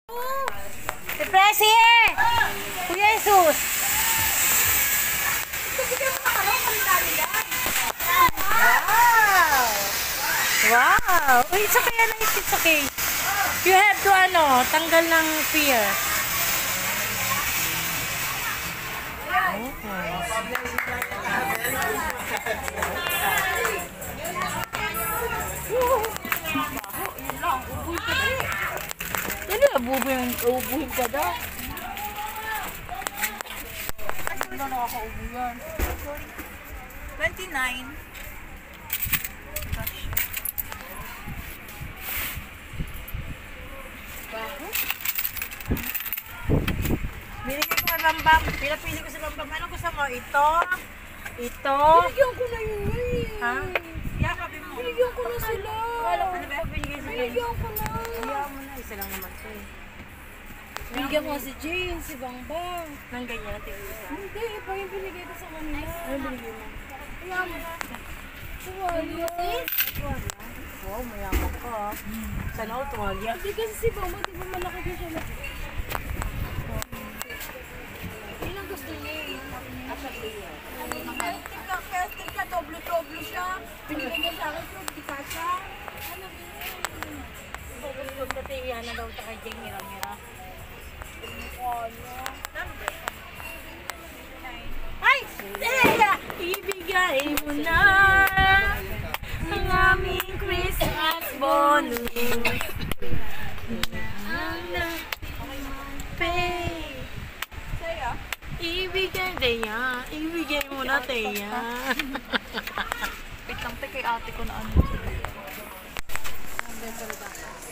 Si Presi! Kuya Jesus! Wow! Wow! Uy, it's okay na, it's okay. You have to, tanggal ng fear. Dali, ubuhin ka daw. Hindi na nakakaubo yan. 29. Binigay ko kay Bambam. Pinapili ko sa Bambam. Ano gusto mo? Ito? Ito? Binigyan ko na yun eh. Ha? Yakapin mo. Binigyan ko na sila. Wala ko na ba binigay sa Binigyan ko na. Hayaan mo na. Isa lang naman ito eh. Binigyan ko si Jane, si Bangbang. Nang ganyan natin yung isa. Hindi, iba yung binigay ko sa kanila. Ano binigay mo? Hayaan mo na. Tuwalya. Wow, mayaman ka ah. Sana ako tuwalya. Hindi kasi si Bangbang, di ba malaki din siya na. Yun ang gusto niya eh. Kestik ka, doblo-doblo siya. Binigyan niya sa akin, di ka siya. Ano yun? Huwag dati yan na daw ta kay Jane Mira-Mira. Ay! Teka! Ibigay mo na ang aming Christmas bonus. Ibigay mo na, Teya. Wait lang, te, kay ate ko na ano.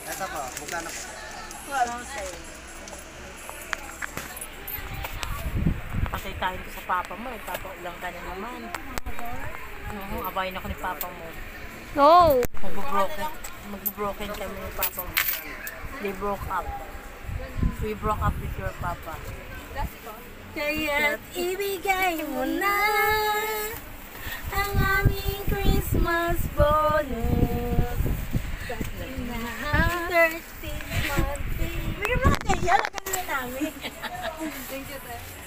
Ito po, magkano po? Patay tayo ko sa papa mo. Nagpapaulang ka na naman. Abayin ako ni papa mo. No! Mag-broken kami ni papa mo. They broke up. We broke up with your papa. Kaya't ibigay mo na ang aming Christmas bonus. Na 13 months. Bigyan mo na, Teya. Lagyan na namin. Thank you, te.